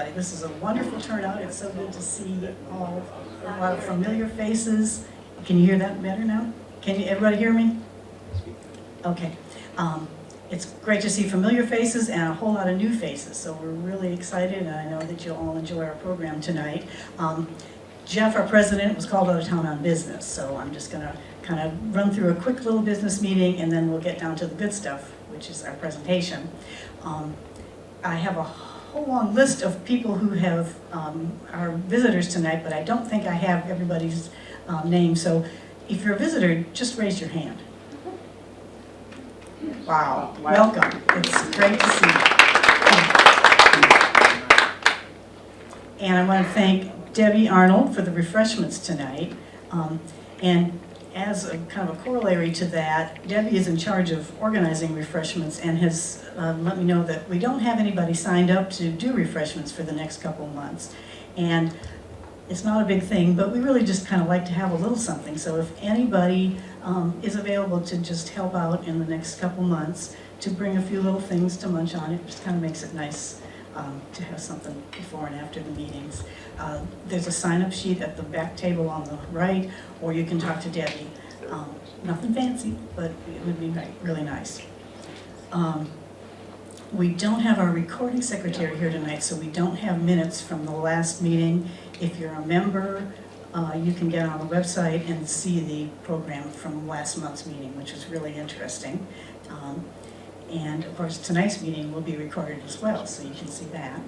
everybody. This is a wonderful turnout. It's so good to see a lot of familiar faces. Can you hear that better now? Can you, everybody hear me? Okay. It's great to see familiar faces and a whole lot of new faces, so we're really excited, and I know that you'll all enjoy our program tonight. Jeff, our president, was called out of town on business, so I'm just going to kind of run through a quick little business meeting, and then we'll get down to the good stuff, which is our presentation. I have a whole long list of people who have are visitors tonight, but I don't think I have everybody's name, so if you're a visitor, just raise your hand. Wow, welcome. It's great to see you. And I want to thank Debbie Arnold for the refreshments tonight. And as a kind of a corollary to that, Debbie is in charge of organizing refreshments and has let me know that we don't have anybody signed up to do refreshments for the next couple of months. And it's not a big thing, but we really just kind of like to have a little something. So if anybody is available to just help out in the next couple months to bring a few little things to munch on, it just kind of makes it nice to have something before and after the meetings. There's a sign-up sheet at the back table on the right, or you can talk to Debbie. Nothing fancy, but it would be really nice. We don't have our recording secretary here tonight, so we don't have minutes from the last meeting. If you're a member, you can get on the website and see the program from last month's meeting, which was really interesting. And of course, tonight's meeting will be recorded as well, so you can see that.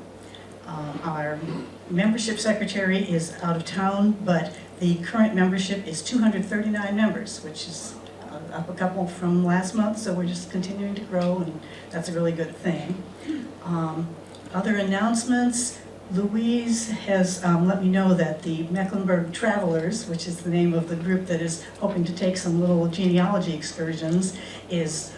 Our membership secretary is out of town, but the current membership is 239 members, which is up a couple from last month, so we're just continuing to grow, and that's a really good thing. Other announcements, Louise has let me know that the Mecklenburg Travelers, which is the name of the group that is hoping to take some little genealogy excursions, is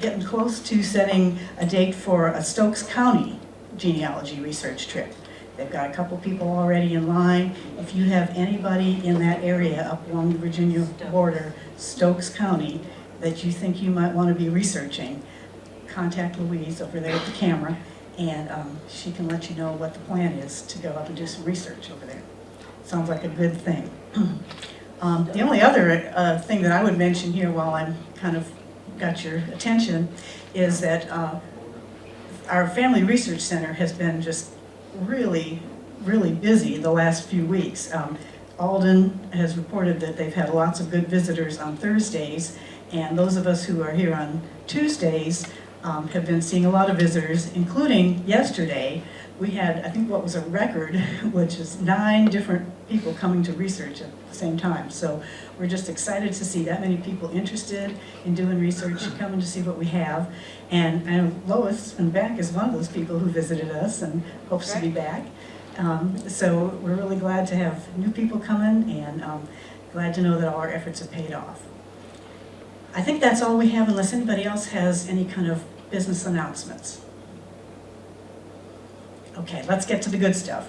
getting close to setting a date for a Stokes County genealogy research trip. They've got a couple people already in line. If you have anybody in that area up along the Virginia border, Stokes County, that you think you might want to be researching, contact Louise over there at the camera, and she can let you know what the plan is to go up and do some research over there. Sounds like a good thing. The only other thing that I would mention here while I'm kind of got your attention is that our Family Research Center has been just really busy the last few weeks. Alden has reported that they've had lots of good visitors on Thursdays, and those of us who are here on Tuesdays have been seeing a lot of visitors, including yesterday. We had, I think, what was a record, which is 9 different people coming to research at the same time. So we're just excited to see that many people interested in doing research, coming to see what we have. And I know Lois in the back is one of those people who visited us and hopes to be back. So we're really glad to have new people coming, and glad to know that all our efforts have paid off. I think that's all we have, unless anybody else has any kind of business announcements. Okay, let's get to the good stuff.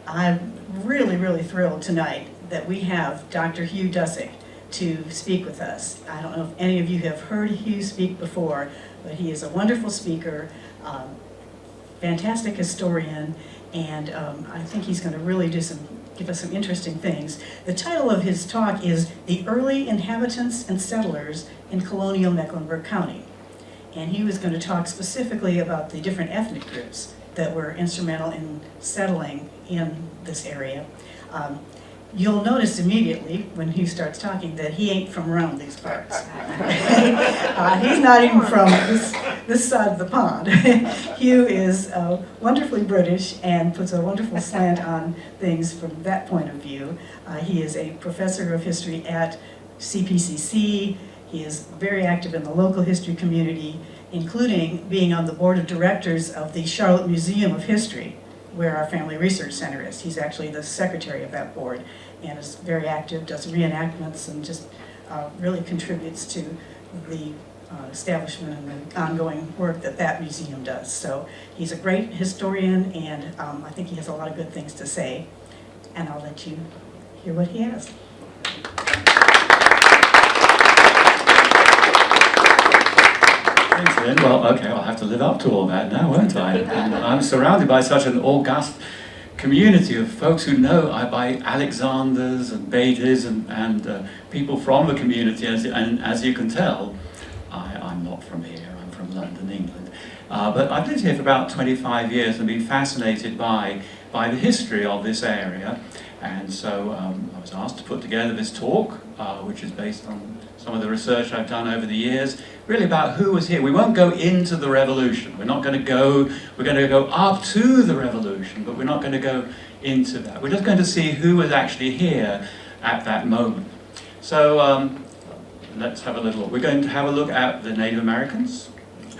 I'm really thrilled tonight that we have Dr. Hugh Dust to speak with us. I don't know if any of you have heard Hugh speak before, but he is a wonderful speaker, fantastic historian, and I think he's going to really give us some interesting things. The title of his talk is The Early Inhabitants and Settlers in Colonial Mecklenburg County. And he was going to talk specifically about the different ethnic groups that were instrumental in settling in this area. You'll notice immediately when Hugh starts talking that he ain't from around these parts. He's not even from this side of the pond. Hugh is wonderfully British and puts a wonderful slant on things from that point of view. He is a professor of history at CPCC. He is very active in the local history community, including being on the board of directors of the Charlotte Museum of History, where our Family Research Center is. He's actually the secretary of that board and is very active, does reenactments, and just really contributes to the establishment and the ongoing work that that museum does. So he's a great historian, and I think he has a lot of good things to say, and I'll let you hear what he has. Thanks, Lynn. Well, okay, I'll have to live up to all that now, won't I? And I'm surrounded by such an august community of folks who know by Alexanders and Beatties and people from the community, and as you can tell, I'm not from here, I'm from London, England. But I've lived here for about 25 years and been fascinated by the history of this area. And so I was asked to put together this talk, which is based on some of the research I've done over the years, really about who was here. We won't go into the revolution. We're going to go up to the revolution, but we're not going to go into that. We're just going to see who was actually here at that moment. So let's have a little look. We're going to have a look at the Native Americans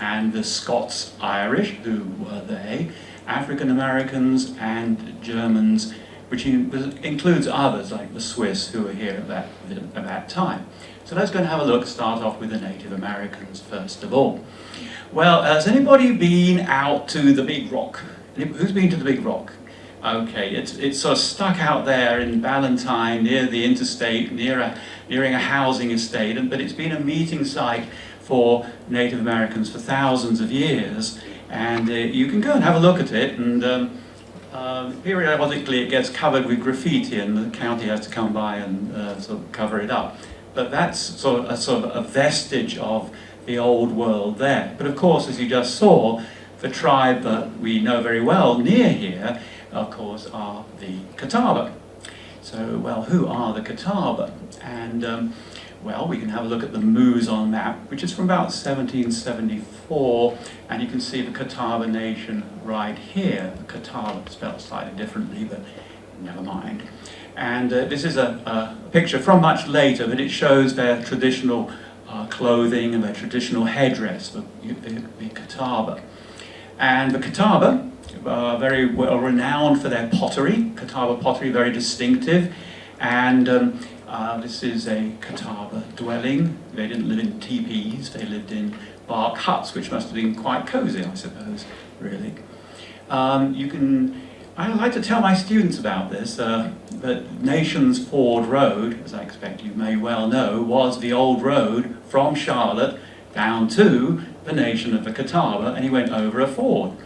and the Scots-Irish, who were they, African Americans and Germans, which includes others like the Swiss who were here at that time. So let's go and have a look, start off with the Native Americans first of all. Well, has anybody been out to the Big Rock? Who's been to the Big Rock? Okay, it's sort of stuck out there in Ballantyne near the interstate, nearing a housing estate, but it's been a meeting site for Native Americans for thousands of years, and you can go and have a look at it, and periodically it gets covered with graffiti and the county has to come by and sort of cover it up. But that's sort of a vestige of the old world there. But of course, as you just saw, the tribe that we know very well near here, of course, are the Catawba. So, well, who are the Catawba? And well, we can have a look at the Mouzon map, which is from about 1774, and you can see the Catawba Nation right here. The Catawba, spelled slightly differently, but never mind. And this is a picture from much later, but it shows their traditional clothing and their traditional headdress, the Catawba. And the Catawba are very well renowned for their pottery. Catawba pottery, very distinctive. And this is a Catawba dwelling. They didn't live in teepees, they lived in bark huts, which must have been quite cozy, I suppose, really. I like to tell my students about this, that Nations Ford Road, as I expect you may well know, was the old road from Charlotte down to the nation of the Catawba, and he went over a ford.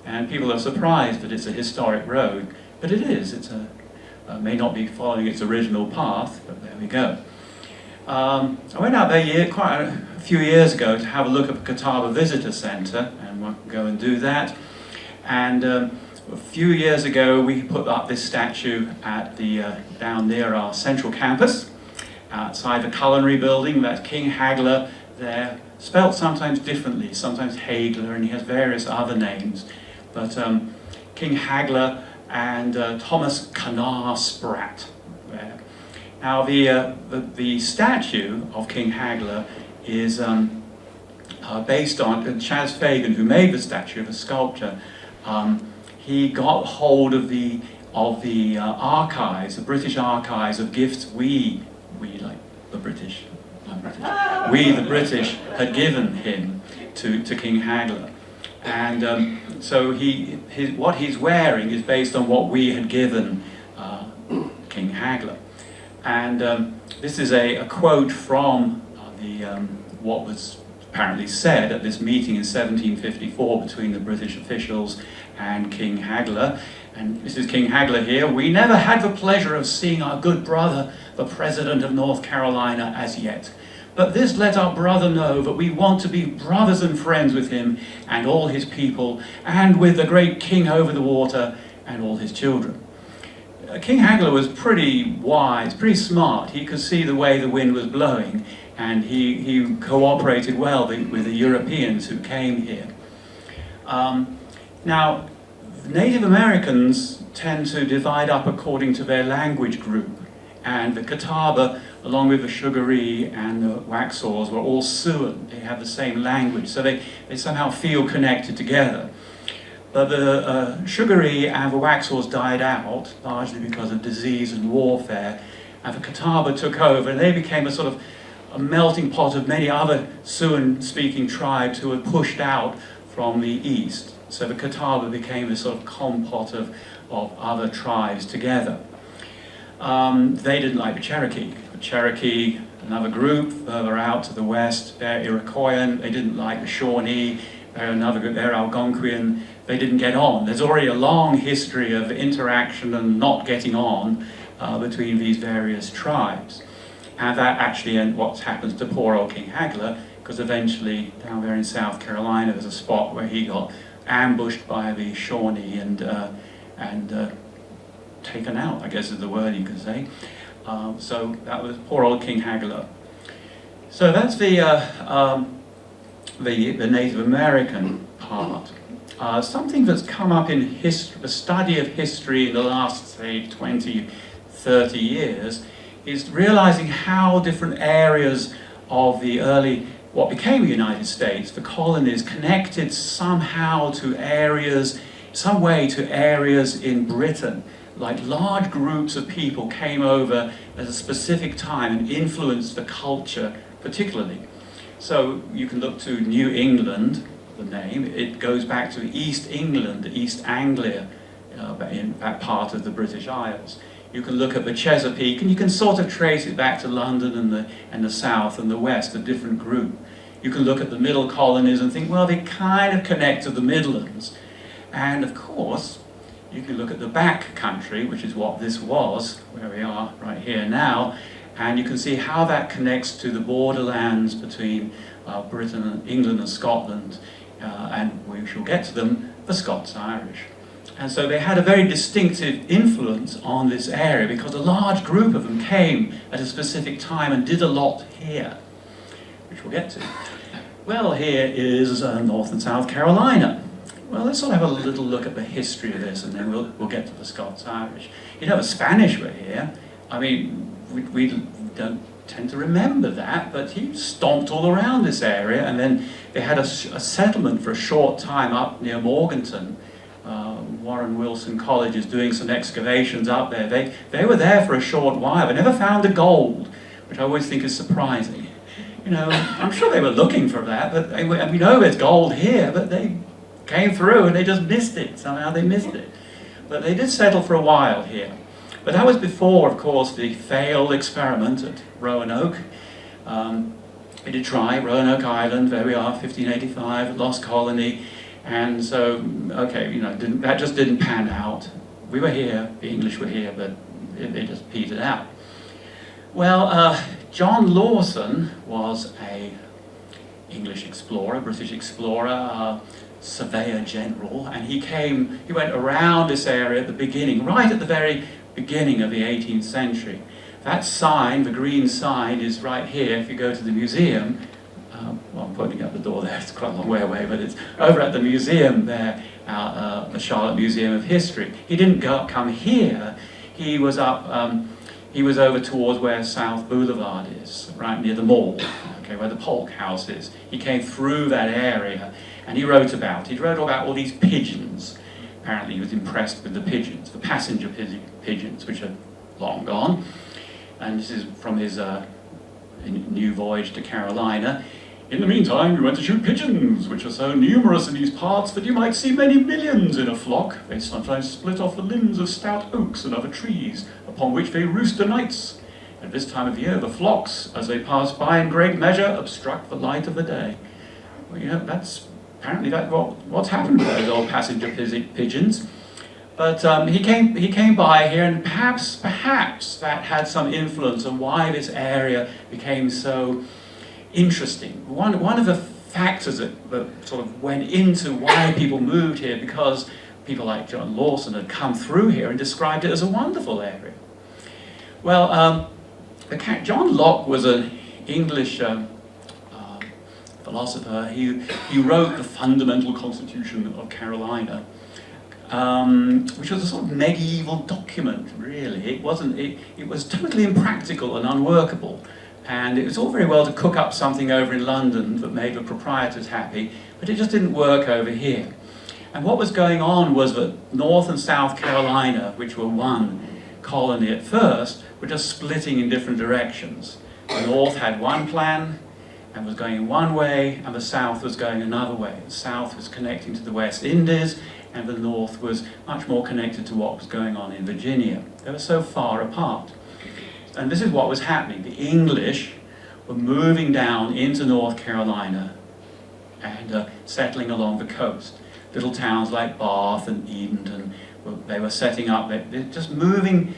And people are surprised that it's a historic road, but it is. It's may not be following its original path, but there we go. I went out there quite a few years ago to have a look at the Catawba Visitor Centre, and we'll go and do that. And a few years ago, we put up this statue at down near our central campus, outside the culinary building. That's King Haigler there, spelt sometimes differently, sometimes Haigler, and he has various other names. But King Haigler and Thomas Cannar Spratt there. Now the statue of King Haigler is based on Chas Fagan, who made the statue, the sculpture. He got hold of the archives, the British archives of gifts we like the British, we the British had given him to King Haigler. And so what he's wearing is based on what we had given King Haigler. And this is a quote from what was apparently said at this meeting in 1754 between the British officials and King Haigler. And this is King Haigler here. "We never had the pleasure of seeing our good brother, the President of North Carolina, as yet. But this let our brother know that we want to be brothers and friends with him and all his people, and with the great king over the water and all his children." King Haigler was pretty wise, pretty smart. He could see the way the wind was blowing, and he cooperated well with the Europeans who came here. Now, Native Americans tend to divide up according to their language group, and the Catawba, along with the Sugaree and the Waxhaws, were all Siouan. They have the same language, so they somehow feel connected together. But the Sugaree and the Waxhaws died out, largely because of disease and warfare, and the Catawba took over, and they became a sort of a melting pot of many other Siouan-speaking tribes who were pushed out from the east. So the Catawba became a sort of composite of other tribes together. They didn't like the Cherokee. The Cherokee another group further out to the west. They're Iroquoian, they didn't like the Shawnee. They're another group, they're Algonquian. They didn't get on. There's already a long history of interaction and not getting on between these various tribes. And that actually what happens to poor old King Haigler, because eventually down there in South Carolina there's a spot where he got ambushed by the Shawnee and taken out, I guess is the word you could say. So that was poor old King Haigler. So that's the Native American part. Something that's come up in history, the study of history in the last, say, 20, 30 years, is realizing how different areas of the early, what became the United States, the colonies, connected somehow to areas, some way to areas in Britain. Like large groups of people came over at a specific time and influenced the culture particularly. So you can look to New England, the name, it goes back to East England, East Anglia, in that part of the British Isles. You can look at the Chesapeake and you can sort of trace it back to London and the South and the West, a different group. You can look at the middle colonies and think, well, they kind of connect to the Midlands. And of course, you can look at the back country, which is what this was, where we are right here now, and you can see how that connects to the borderlands between Britain and England and Scotland, and we shall get to them, the Scots-Irish. And so they had a very distinctive influence on this area because a large group of them came at a specific time and did a lot here, which we'll get to. Well, here is North and South Carolina. Well, let's sort of have a little look at the history of this, and then we'll get to the Scots-Irish. You know, the Spanish were here. I mean, we don't tend to remember that, but he stomped all around this area, and then they had a settlement for a short time up near Morganton. Warren Wilson College is doing some excavations up there. They were there for a short while. They never found the gold, which I always think is surprising. You know, I'm sure they were looking for that, but we know there's gold here, but they came through and they just missed it. Somehow they missed it. But they did settle for a while here. But that was before, of course, the failed experiment at Roanoke. They did try Roanoke Island, there we are, 1585, lost colony. And so, okay, you know, that just didn't pan out. We were here, the English were here, but it just petered out. Well, John Lawson was a English explorer, British explorer, surveyor general, and he went around this area at the beginning, right at the very beginning of the 18th century. That sign, the green sign, is right here if you go to the museum. Well, I'm pointing out the door there, it's quite a long way away, but it's over at the museum there, the Charlotte Museum of History. He didn't come here, he was up, he was over towards where South Boulevard is, right near the mall, okay, where the Polk House is. He came through that area, and he wrote about all these pigeons. Apparently he was impressed with the pigeons, the passenger pigeons, which are long gone. And this is from his new voyage to Carolina. In the meantime, we went to shoot pigeons, which are so numerous in these parts that you might see many millions in a flock. They sometimes split off the limbs of stout oaks and other trees, upon which they roost o' nights. At this time of year, the flocks, as they pass by in great measure, obstruct the light of the day. Well, you know, that's apparently what's happened with those old passenger pigeons. But he came by here, and perhaps that had some influence on why this area became so interesting. One of the factors that sort of went into why people moved here, because people like John Lawson had come through here and described it as a wonderful area. Well, John Locke was an English philosopher. He wrote the Fundamental Constitution of Carolina, which was a sort of medieval document, really. It was totally impractical and unworkable. And it was all very well to cook up something over in London that made the proprietors happy, but it just didn't work over here. And what was going on was that North and South Carolina, which were one colony at first, were just splitting in different directions. The North had one plan and was going in one way, and the South was going another way. The South was connecting to the West Indies, and the North was much more connected to what was going on in Virginia. They were so far apart. And this is what was happening. The English were moving down into North Carolina and settling along the coast. Little towns like Bath and Edenton, they were setting up, they're just moving,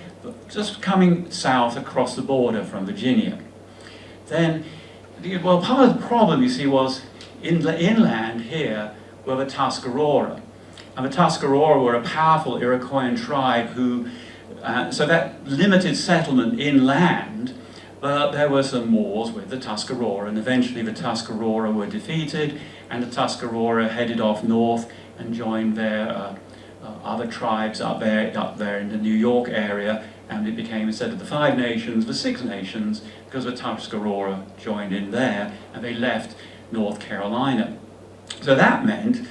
just coming south across the border from Virginia. Then, well, part of the problem, you see, was inland here were the Tuscarora. And the Tuscarora were a powerful Iroquoian tribe who, so that limited settlement inland, but there were some wars with the Tuscarora, and eventually the Tuscarora were defeated, and the Tuscarora headed off north and joined their other tribes up there in the New York area, and it became, instead of the 5 nations, the 6 nations, because the Tuscarora joined in there, and they left North Carolina. So that meant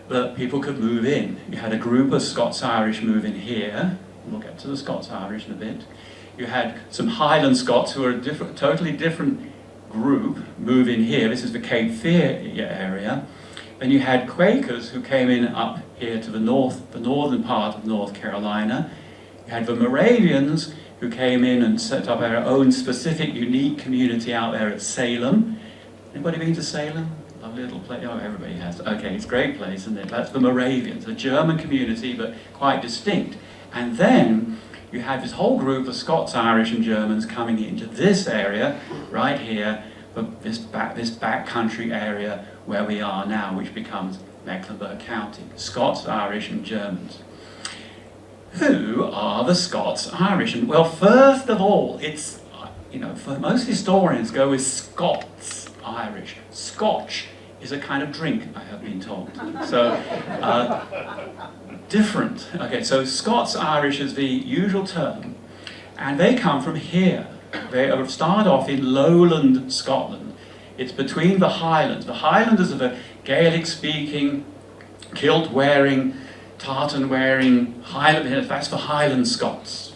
that people could move in. You had a group of Scots-Irish move in here. We'll get to the Scots-Irish in a bit. You had some Highland Scots who were a totally different group move in here. This is the Cape Fear area. Then you had Quakers who came in up here to the northern part of North Carolina. You had the Moravians who came in and set up their own specific, unique community out there at Salem. Anybody been to Salem? Lovely little place. Oh, everybody has. Okay, it's a great place, isn't it? That's the Moravians, a German community, but quite distinct. And then you had this whole group of Scots, Irish, and Germans coming into this area, right here, this backcountry area where we are now, which becomes Mecklenburg County. Scots, Irish, and Germans. Who are the Scots, Irish? And well, first of all, it's, for most historians go with Scots, Irish. Scotch is a kind of drink, I have been told. So, different. Okay, so Scots, Irish is the usual term, and they come from here. They start off in lowland Scotland. It's between the Highlands. The Highlanders are the Gaelic-speaking, kilt-wearing, tartan-wearing Highland. That's the Highland Scots.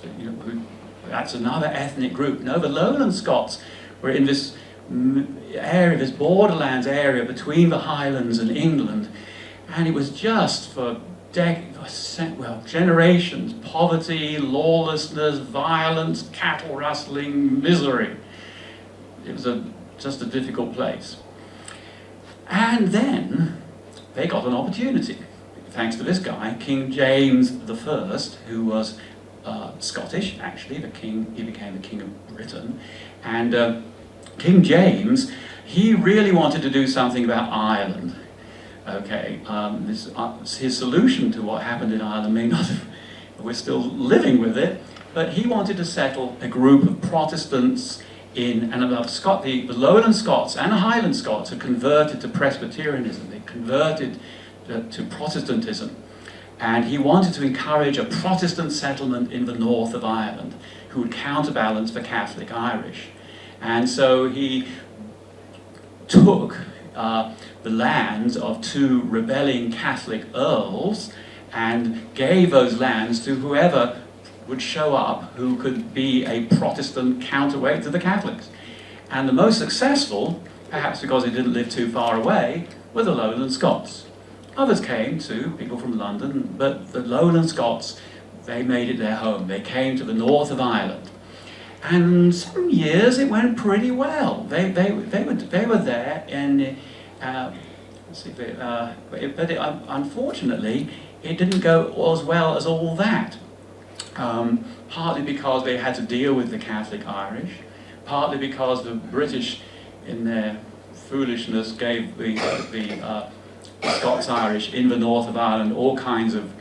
That's another ethnic group. No, the lowland Scots were in this area, this borderlands area between the Highlands and England, and it was just for generations, poverty, lawlessness, violence, cattle rustling, misery. It was just a difficult place. And then they got an opportunity, thanks to this guy, King James I, who was Scottish, actually. He became the King of Britain. And King James, he really wanted to do something about Ireland. Okay, his solution to what happened in Ireland may not have, we're still living with it, but he wanted to settle a group of Protestants the lowland Scots and the Highland Scots had converted to Presbyterianism. They converted to Protestantism. And he wanted to encourage a Protestant settlement in the north of Ireland who would counterbalance the Catholic Irish. And so he took the lands of 2 rebelling Catholic earls and gave those lands to whoever would show up who could be a Protestant counterweight to the Catholics. And the most successful, perhaps because they didn't live too far away, were the lowland Scots. Others came too, people from London, but the lowland Scots, they made it their home. They came to the north of Ireland. And some years it went pretty well. They were there, and unfortunately it didn't go as well as all that. Partly because they had to deal with the Catholic Irish, partly because the British, in their foolishness, gave the Scots-Irish in the north of Ireland all kinds of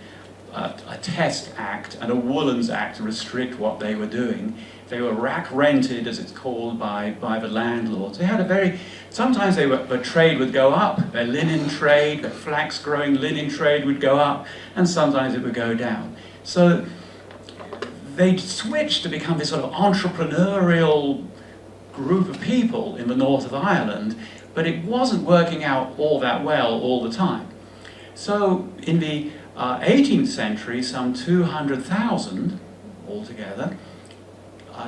a Test Act and a Woollands Act to restrict what they were doing. They were rack-rented, as it's called, by the landlords. They had sometimes the trade would go up. Their linen trade, their flax-growing linen trade would go up, and sometimes it would go down. So they switched to become this sort of entrepreneurial group of people in the north of Ireland, but it wasn't working out all that well all the time. So in the 18th century, some 200,000 altogether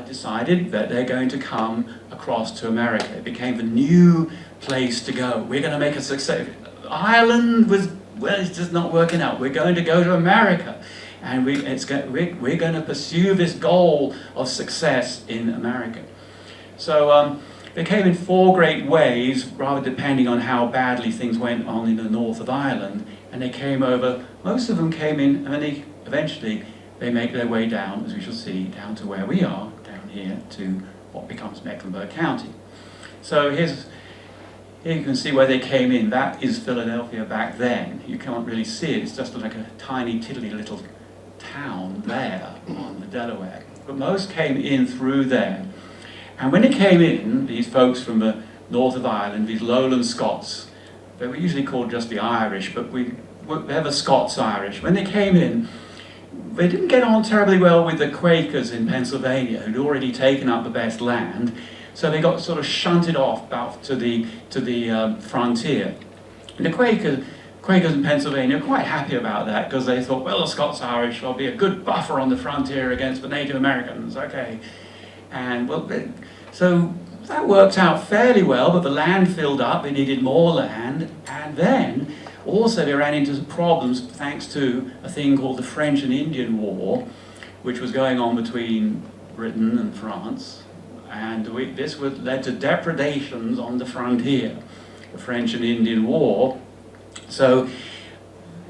decided that they're going to come across to America. It became the new place to go. We're going to make a success. Ireland it's just not working out. We're going to go to America. And we're going to pursue this goal of success in America. So They came in 4 great waves, rather depending on how badly things went on in the north of Ireland. And they came over, most of them came in, and then eventually they make their way down, as we shall see, down to where we are, down here, to what becomes Mecklenburg County. So here you can see where they came in. That is Philadelphia back then. You can't really see it, it's just like a tiny, tiddly little town there on the Delaware. But most came in through there. And when they came in, these folks from the north of Ireland, these lowland Scots, they were usually called just the Irish, but they're the Scots-Irish. When they came in, they didn't get on terribly well with the Quakers in Pennsylvania, who'd already taken up the best land, so they got sort of shunted off about to the frontier. And the Quakers in Pennsylvania were quite happy about that, because they thought, well, the Scots-Irish will be a good buffer on the frontier against the Native Americans, okay. And well, so that worked out fairly well, but the land filled up, they needed more land, and then also they ran into some problems thanks to a thing called the French and Indian War, which was going on between Britain and France, and this led to depredations on the frontier, the French and Indian War. So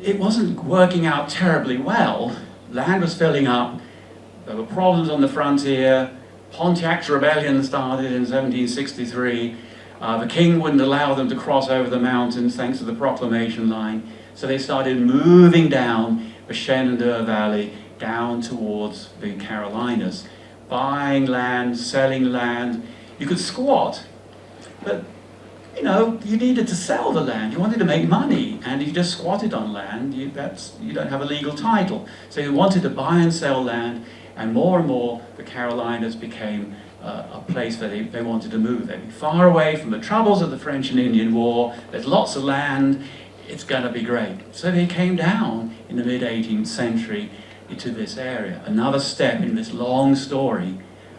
it wasn't working out terribly well. Land was filling up, there were problems on the frontier. Pontiacs Rebellion started in 1763. The king wouldn't allow them to cross over the mountains thanks to the proclamation line. So they started moving down the Shenandoah Valley down towards the Carolinas, buying land, selling land. You could squat, but you know, you needed to sell the land. You wanted to make money, and if you just squatted on land, you don't have a legal title. So you wanted to buy and sell land, and more the Carolinas became a place where they wanted to move. They'd be far away from the troubles of the French and Indian War. There's lots of land. It's going to be great. So they came down in the mid-18th century into this area. Another step in this long story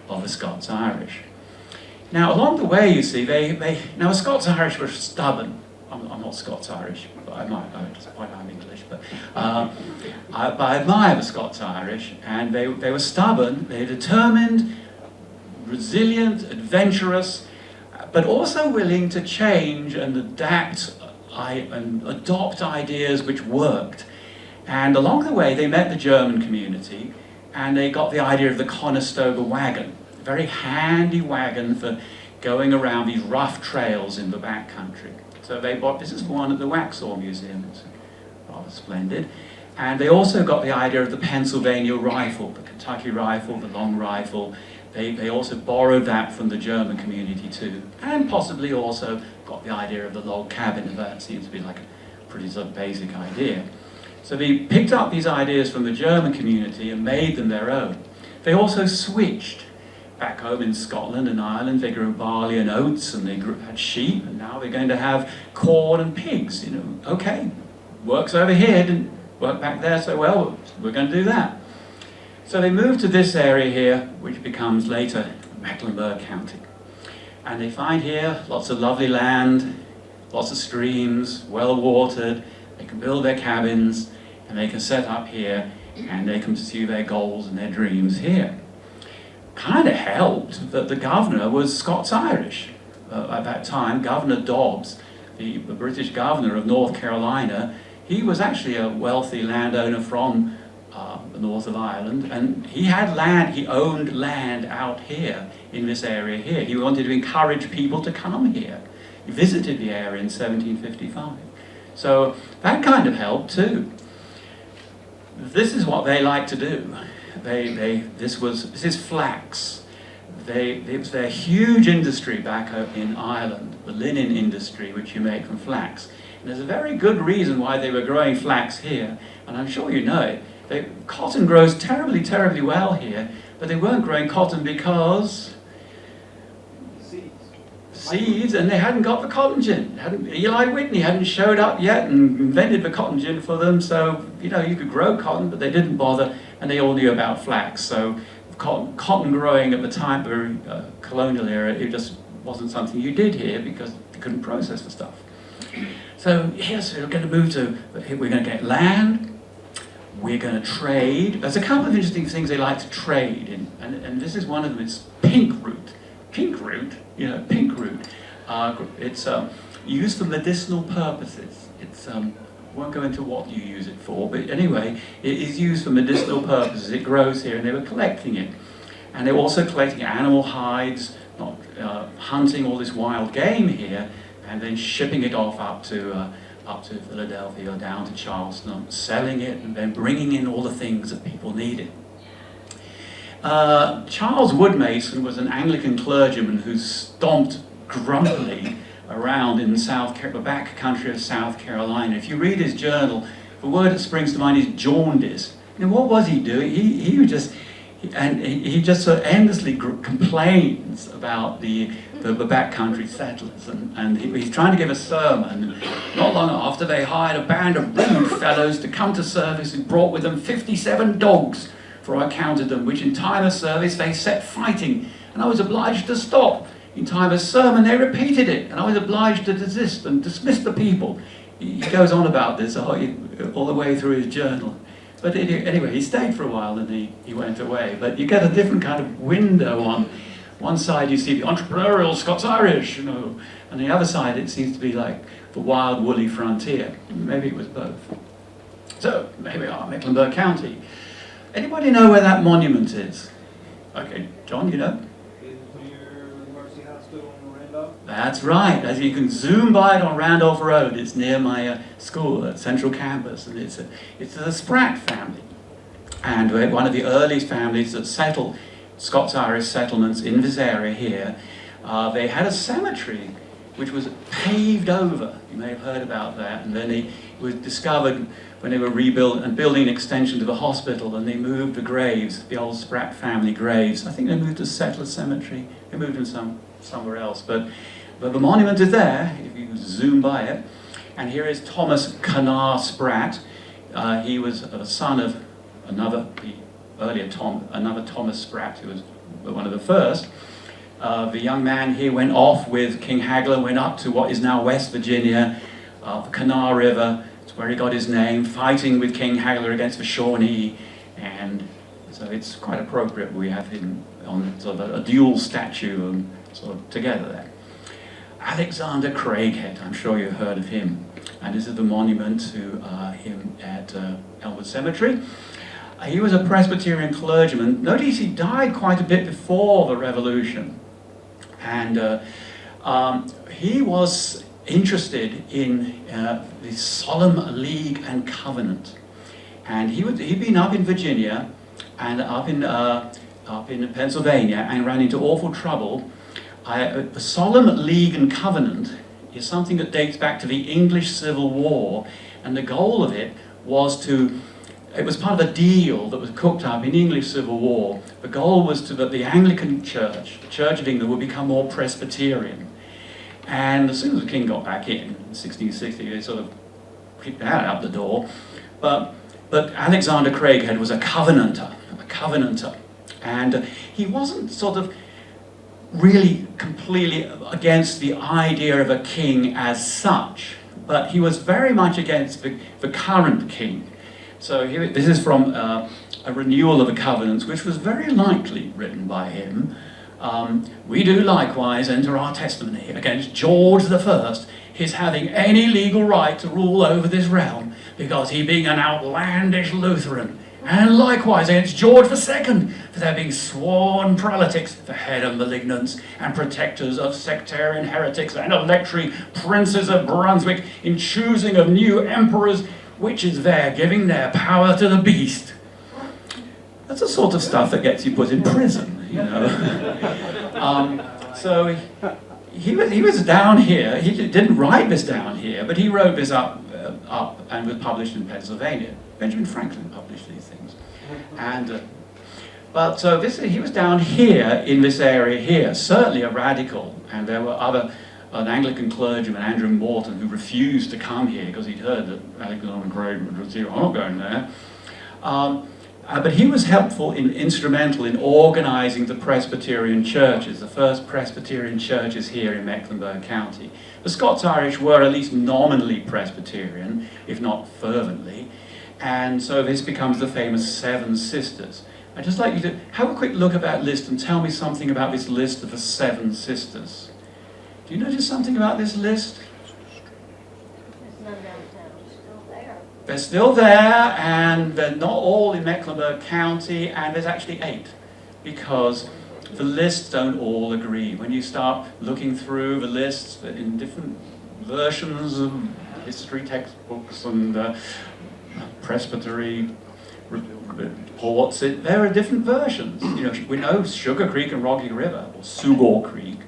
of the Scots-Irish. Now, along the way, you see, now the Scots-Irish were stubborn. I'm not Scots-Irish, but I might, at this point I'm English, but I admire the Scots-Irish, and they were stubborn, they were determined, resilient, adventurous, but also willing to change and adapt and adopt ideas which worked. And along the way, they met the German community, and they got the idea of the Conestoga Wagon, a very handy wagon for going around these rough trails in the backcountry. So they bought, this is one at the Waxhaw Museum, it's rather splendid. And they also got the idea of the Pennsylvania rifle, the Kentucky rifle, the long rifle. They also borrowed that from the German community too, and possibly also got the idea of the log cabin. That seems to be like a pretty sort of basic idea. So they picked up these ideas from the German community and made them their own. They also switched. Back home in Scotland and Ireland, they grew barley and oats, and they had sheep, and now they're going to have corn and pigs. You know, okay, works over here, didn't work back there so well, we're going to do that. So they moved to this area here, which becomes later Mecklenburg County. And they find here lots of lovely land, lots of streams, well watered, they can build their cabins, and they can set up here, and they can pursue their goals and their dreams here. Kind of helped that the governor was Scots-Irish. At that time, Governor Dobbs, the British governor of North Carolina, he was actually a wealthy landowner from the north of Ireland, and he had land, he owned land out here in this area here. He wanted to encourage people to come here. He visited the area in 1755. So that kind of helped too. This is what they like to do. This is flax. It was their huge industry back in Ireland, the linen industry, which you make from flax. And there's a very good reason why they were growing flax here, and I'm sure you know it. Cotton grows terribly, terribly well here, but they weren't growing cotton because seeds, and they hadn't got the cotton gin. Eli Whitney hadn't showed up yet and invented the cotton gin for them, so you know, you could grow cotton, but they didn't bother, and they all knew about flax. So cotton growing at the time of the colonial era, it just wasn't something you did here because you couldn't process the stuff. So yes, we're going to move to, we're going to get land, we're going to trade. There's a couple of interesting things they like to trade in, and this is one of them, it's pink root. pink root, pink root. It's used for medicinal purposes. It's won't go into what you use it for, but anyway, it is used for medicinal purposes. It grows here, and they were collecting it. And they were also collecting animal hides, hunting all this wild game here, and then shipping it off up to Philadelphia or down to Charleston, selling it, and then bringing in all the things that people needed. Charles Woodmason was an Anglican clergyman who stomped grumpily around in the back country of South Carolina. If you read his journal, the word that springs to mind is jaundice. And what was he doing? He just sort of endlessly complains about the backcountry settlers, and he's trying to give a sermon. Not long after, they hired a band of rude fellows to come to service and brought with them 57 dogs, for I counted them, which in time of service they set fighting, and I was obliged to stop. In time of sermon they repeated it, and I was obliged to desist and dismiss the people. He goes on about this all the way through his journal. But anyway, he stayed for a while and he went away. But you get a different kind of window on one side. You see the entrepreneurial Scots-Irish, and the other side it seems to be like the wild, woolly frontier. Maybe it was both. So, here we are, Mecklenburg County. Anybody know where that monument is? Okay, John, you know? That's right. As you can zoom by it on Randolph Road, it's near my school at Central Campus, and it's the Spratt family, and we're one of the earliest families that settled Scots-Irish settlements in this area here. They had a cemetery which was paved over. You may have heard about that, and then it was discovered when they were building an extension to the hospital, and they moved the graves, the old Spratt family graves. I think they moved to Settler Cemetery. They moved them somewhere else, but the monument is there if you zoom by it. And here is Thomas Canard Spratt. He was a son of another Thomas Spratt, who was one of the first. The young man here went off with King Haigler, went up to what is now West Virginia, the Kanawha River. It's where he got his name, fighting with King Haigler against the Shawnee. And so it's quite appropriate we have him on sort of a dual statue sort of together there. Alexander Craighead, I'm sure you've heard of him. And this is the monument to him at Elwood Cemetery. He was a Presbyterian clergyman. Notice he died quite a bit before the Revolution. And he was interested in the Solemn League and Covenant. And he'd been up in Virginia and up in Pennsylvania and ran into awful trouble. The Solemn League and Covenant is something that dates back to the English Civil War, and the goal of it was it was part of a deal that was cooked up in the English Civil War. The goal was that the Anglican Church, the Church of England, would become more Presbyterian. And as soon as the king got back in 1660, they sort of kicked that out the door. But Alexander Craighead was a covenanter. And he wasn't sort of really completely against the idea of a king as such, but he was very much against the current king. So this is from a renewal of the covenants, which was very likely written by him. We do likewise enter our testimony against George I, his having any legal right to rule over this realm, because he being an outlandish Lutheran, and likewise against George II, for there being sworn prelatics, the head of malignants, and protectors of sectarian heretics, and electory princes of Brunswick, in choosing of new emperors, which is there giving their power to the beast. That's the sort of stuff that gets you put in prison, you know. So he was down here. He didn't write this down here, but he wrote this up and was published in Pennsylvania. Benjamin Franklin published these things. And but so he was down here in this area here, certainly a radical, and there were an Anglican clergyman, Andrew Morton, who refused to come here because he'd heard that Alexander Craighead was here. I'm not going there. But he was instrumental in organizing the Presbyterian churches, the first Presbyterian churches here in Mecklenburg County. The Scots-Irish were at least nominally Presbyterian, if not fervently, and so this becomes the famous Seven Sisters. I'd just like you to have a quick look at that list and tell me something about this list of the 7 sisters. Do you notice something about this list? There's none downtown, still there. They're still there, and they're not all in Mecklenburg County, and there's actually 8, because the lists don't all agree. When you start looking through the lists in different versions of history textbooks and presbytery reports, there are different versions. You know, we know Sugar Creek and Rocky River, or Sugor Creek,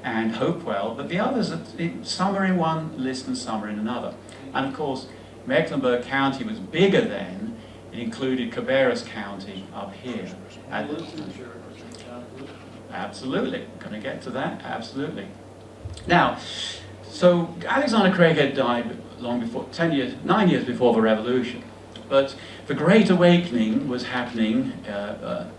and Hopewell, but the others, some are in one list and some are in another. And of course, Mecklenburg County was bigger then. It included Cabarrus County up here. Absolutely, going to get to that, absolutely. Now, so Alexander Craighead died long before, 9 years before the Revolution. But the Great Awakening was happening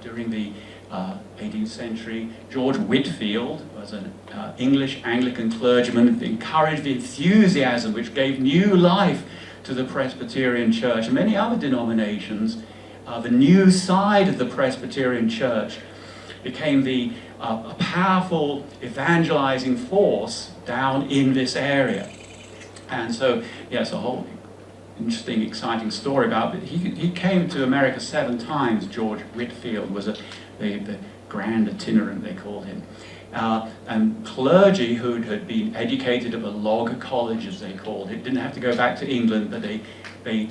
during the 18th century. George Whitefield was an English Anglican clergyman who encouraged the enthusiasm which gave new life to the Presbyterian Church and many other denominations. The new side of the Presbyterian Church became a powerful evangelizing force down in this area. And so, yes, a whole interesting, exciting story about it. He came to America 7 times. George Whitefield was the grand itinerant, they called him. And clergy who had been educated at the Locke College, as they called it, didn't have to go back to England, but they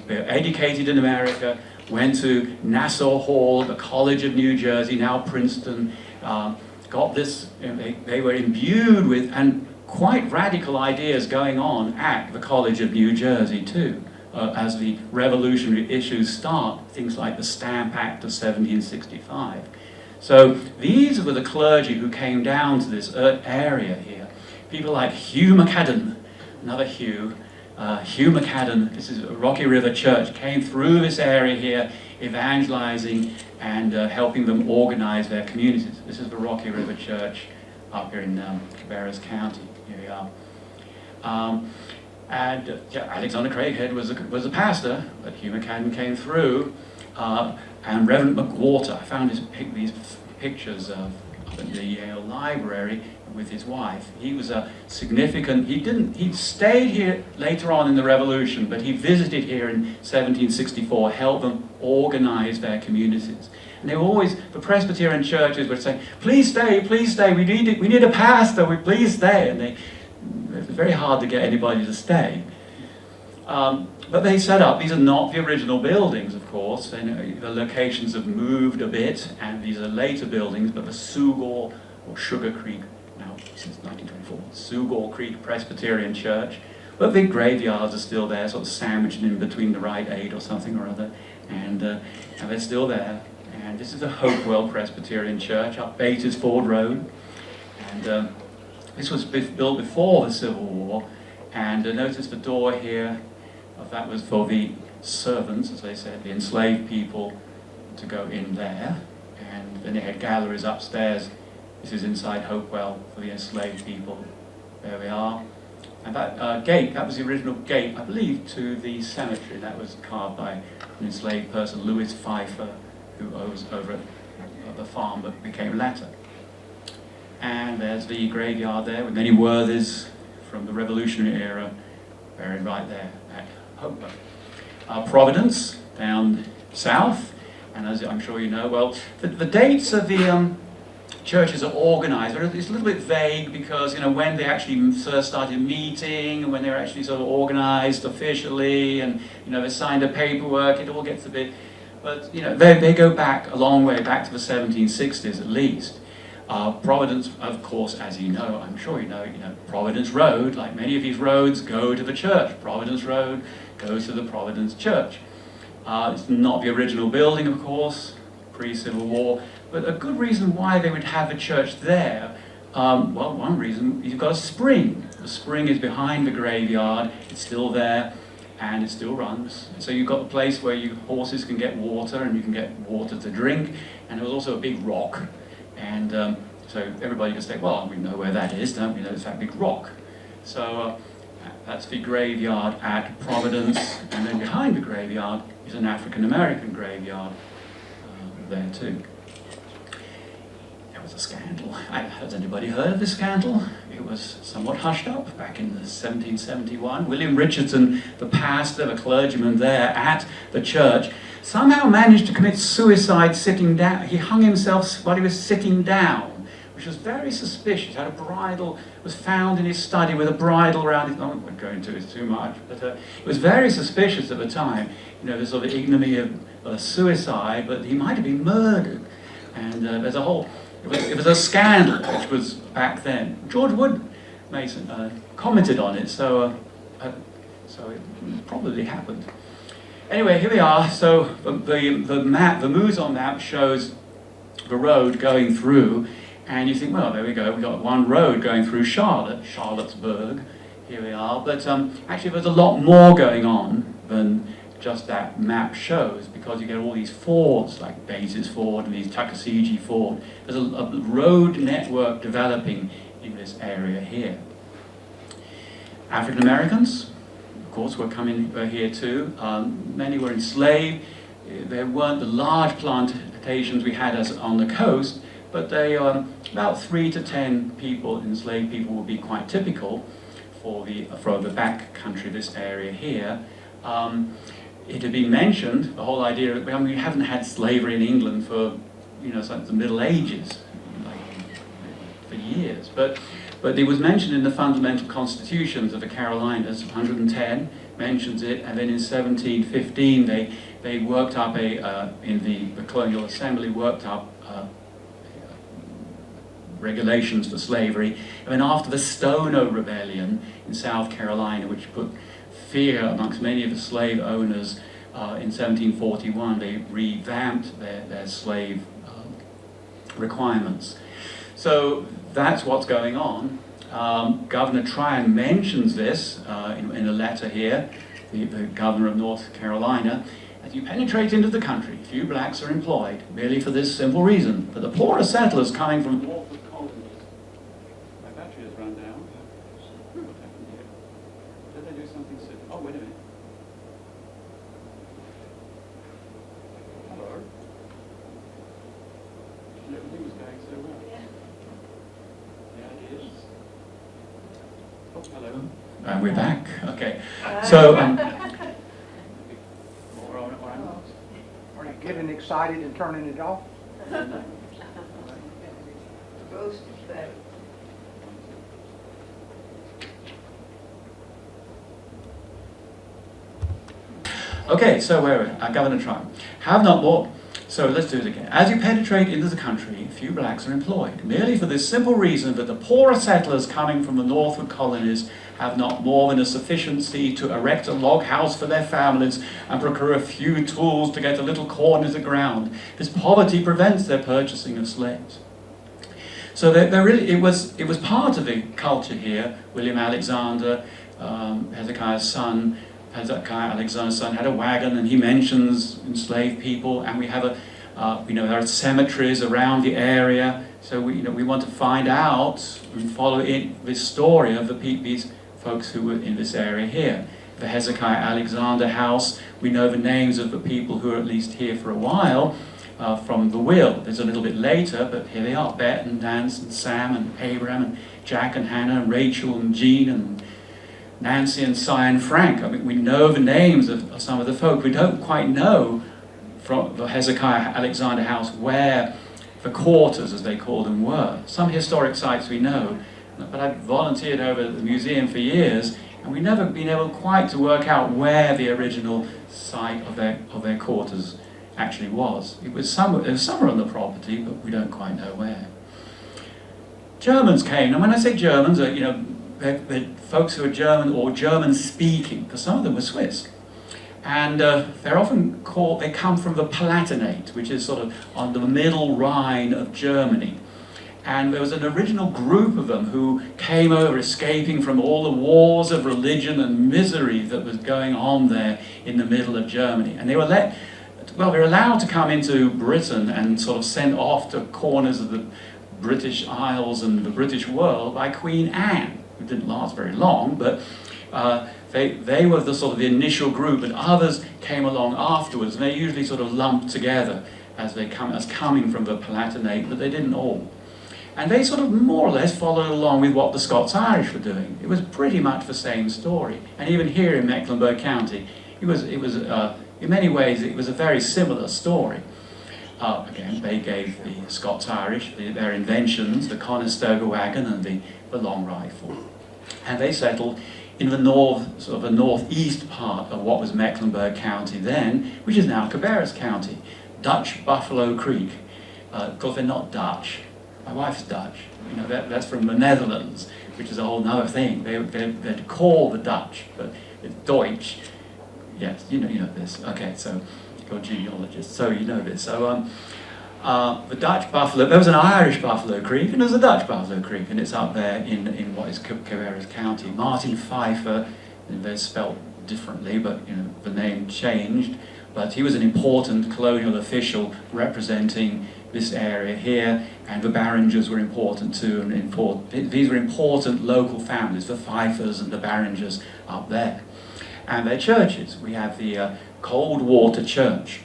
were educated in America, went to Nassau Hall, the College of New Jersey, now Princeton, got this, they were imbued with and quite radical ideas going on at the College of New Jersey too. As the revolutionary issues start, things like the Stamp Act of 1765. So these were the clergy who came down to this area here. People like Hugh McAdam, another Hugh, Hugh McAdam, this is Rocky River Church, came through this area here, evangelizing and helping them organize their communities. This is the Rocky River Church up here in Cabarrus County. Here we are. Alexander Craighead was a pastor, but Hugh McAdam came through, and Reverend McWhorter. I found these pictures up at the Yale Library with his wife. He was a significant, he stayed here later on in the Revolution, but he visited here in 1764, helped them organize their communities. And they were always, the Presbyterian churches would say, please stay, we need a pastor, please stay. And it was very hard to get anybody to stay. But they set up, these are not the original buildings, of course, and the locations have moved a bit, and these are later buildings, but the Sugor, or Sugar Creek, now since 1924, Sugor Creek Presbyterian Church, but the graveyards are still there, sort of sandwiched in between the Rite Aid or something or other, and they're still there. And this is the Hopewell Presbyterian Church up Batersford Road, and this was built before the Civil War, and notice the door here, that was for the servants, as they said, the enslaved people to go in there, and then they had galleries upstairs. This is inside Hopewell for the enslaved people. There we are. And that gate, that was the original gate, I believe, to the cemetery. That was carved by an enslaved person, Louis Pfeiffer, who was over at the farm that became latter. And there's the graveyard there with many worthies from the Revolutionary era buried right there at Hopewell. Providence, down south, and as I'm sure you know, well, the dates of the churches are organized. It's a little bit vague because, you know, when they actually first started meeting, and when they were actually sort of organized officially, and, you know, they signed the paperwork, it all gets a bit, but, you know, they go back a long way, back to the 1760s at least. Providence, of course, as you know, I'm sure you know, Providence Road, like many of these roads, go to the church. Providence Road goes to the Providence Church. It's not the original building, of course, pre-Civil War, but a good reason why they would have a church there, well, one reason, you've got a spring. The spring is behind the graveyard, it's still there, and it still runs. So you've got a place where horses can get water, and you can get water to drink, and there was also a big rock. And so everybody can say, well, we know where that is, don't we? It's that big rock. So that's the graveyard at Providence, and then behind the graveyard is an African-American graveyard there too. There was a scandal. Has anybody heard of this scandal? It was somewhat hushed up back in 1771. William Richardson, the pastor, the clergyman there at the church, somehow managed to commit suicide sitting down. He hung himself while he was sitting down, which was very suspicious. Had a bridle, was found in his study with a bridle around his, I won't go into it too much, but it was very suspicious at the time, you know, the sort of ignominy of suicide, but he might have been murdered. And there's a whole, it was a scandal, which was back then. George Wood Mason commented on it, so it probably happened. Anyway, here we are. So the map, the Mouzon map shows the road going through, and you think, well, there we go. We've got one road going through Charlottesburg. Here we are. But actually, there's a lot more going on than just that map shows, because you get all these fords like Bases Ford and these Tuckasegee Ford. There's a road network developing in this area here. African Americans, of course, were coming here too. Many were enslaved. There weren't the large plantations we had as on the coast, but they about 3 to 10 people, enslaved people, would be quite typical for the back country, this area here. It had been mentioned, the whole idea, I mean, we haven't had slavery in England for, you know, since the Middle Ages, like, for years. But it was mentioned in the fundamental constitutions of the Carolinas. 110 mentions it, and then in 1715 they worked up in the Colonial Assembly worked up regulations for slavery. And then after the Stono Rebellion in South Carolina, which put fear amongst many of the slave owners, in 1741 they revamped their slave requirements. So that's what's going on. Governor Tryon mentions this in a letter here, the governor of North Carolina. As you penetrate into the country, few blacks are employed, merely for this simple reason, for the poorer settlers coming from northward colonies. My battery has run down. What happened here? Did they do something silly? Oh, wait a minute. Hello. Everything was going so well. Yeah, it is. Oh, hello. And we're back. Okay. So, Are you getting excited and turning it off? Roast is better. okay, so where are we? Governor Tryon. Have not more. So let's do it again. As you penetrate into the country, few blacks are employed, merely for this simple reason that the poorer settlers coming from the northward colonies have not more than a sufficiency to erect a log house for their families and procure a few tools to get a little corn into the ground. This poverty prevents their purchasing of slaves. So it was part of the culture here. William Alexander, Hezekiah's son, Hezekiah Alexander's son had a wagon, and he mentions enslaved people, and we have there are cemeteries around the area. So we want to find out and follow this story of these folks who were in this area here. The Hezekiah Alexander house, we know the names of the people who are at least here for a while from the will. There's a little bit later, but here they are: Bet and Nance and Sam and Abraham and Jack and Hannah and Rachel and Jean and Nancy and Cy and Frank. I mean, we know the names of some of the folk. We don't quite know from the Hezekiah Alexander house where the quarters, as they call them, were. Some historic sites we know, but I've volunteered over at the museum for years, and we've never been able quite to work out where the original site of their quarters actually was. It was somewhere on the property, but we don't quite know where. Germans came, and when I say Germans, they're folks who are German or German-speaking, because some of them were Swiss. And they're often called, they come from the Palatinate, which is sort of on the middle Rhine of Germany. And there was an original group of them who came over, escaping from all the wars of religion and misery that was going on there in the middle of Germany. And they were allowed to come into Britain and sort of sent off to corners of the British Isles and the British world by Queen Anne. It didn't last very long, but they were the sort of the initial group, and others came along afterwards, and they're usually sort of lumped together. as coming from the Palatinate, but they didn't all. And they sort of more or less followed along with what the Scots-Irish were doing. It was pretty much the same story. And even here in Mecklenburg County, it was in many ways, it was a very similar story. Again, they gave the Scots-Irish their inventions, the Conestoga Wagon and the long rifle. And they settled in the northeast part of what was Mecklenburg County then, which is now Cabarrus County, Dutch Buffalo Creek. Of course, they're not Dutch. My wife's Dutch. You know, that's from the Netherlands, which is a whole other thing. They're called the Dutch, but it's Deutsch. Yes, you know this. Okay, so you're a genealogist, so you know this. So the Dutch Buffalo, there was an Irish Buffalo Creek and there's a Dutch Buffalo Creek, and it's up there in what is Cabarrus County. Martin Pfeiffer, and they're spelled differently, but you know the name changed. But he was an important colonial official representing this area here, and the Barringers were important too, and these were important local families, the Pfeiffers and the Barringers up there. And their churches. We have the Coldwater Church,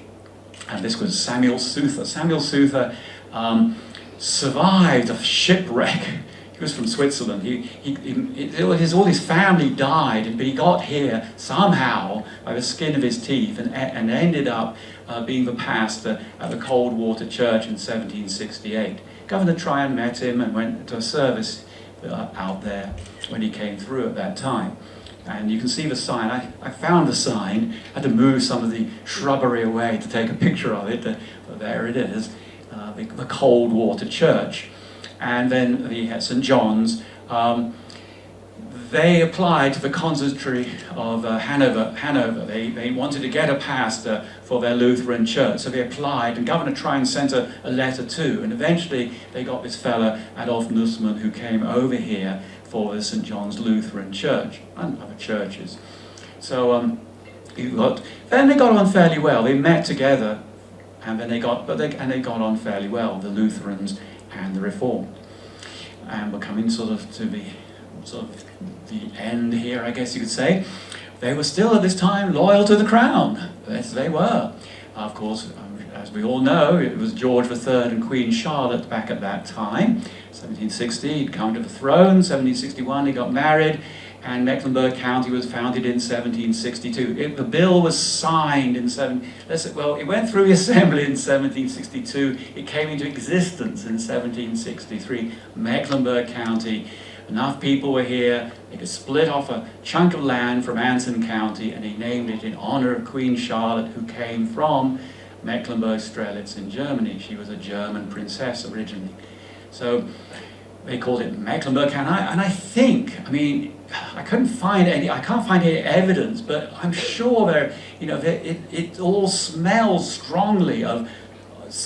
and this was Samuel Souther. Samuel Souther survived a shipwreck. He was from Switzerland. All his family died, but he got here somehow by the skin of his teeth, and ended up being the pastor at the Coldwater Church in 1768. Governor Tryon met him and went to a service out there when he came through at that time. And you can see the sign. I found the sign, had to move some of the shrubbery away to take a picture of it, but there it is, the Coldwater Church. And then the St. John's, they applied to the consistory of Hanover. They wanted to get a pastor for their Lutheran church, so they applied, and Governor Tryon sent a letter too, and eventually they got this fella, Adolf Nussmann, who came over here for the St. John's Lutheran Church and other churches. So then they got on fairly well. They met together, and then they got on fairly well, the Lutherans and the Reformed. And we're coming to the end here, I guess you could say. They were still at this time loyal to the crown. Yes, they were. Of course, as we all know, it was George III and Queen Charlotte back at that time. 1760, he'd come to the throne. 1761, he got married, and Mecklenburg County was founded in 1762. The bill was signed in it went through the assembly in 1762. It came into existence in 1763. Mecklenburg County. Enough people were here, they could split off a chunk of land from Anson County, and he named it in honor of Queen Charlotte, who came from Mecklenburg-Strelitz in Germany. She was a German princess originally. So they called it Mecklenburg County, and I can't find any evidence, but I'm sure it all smells strongly of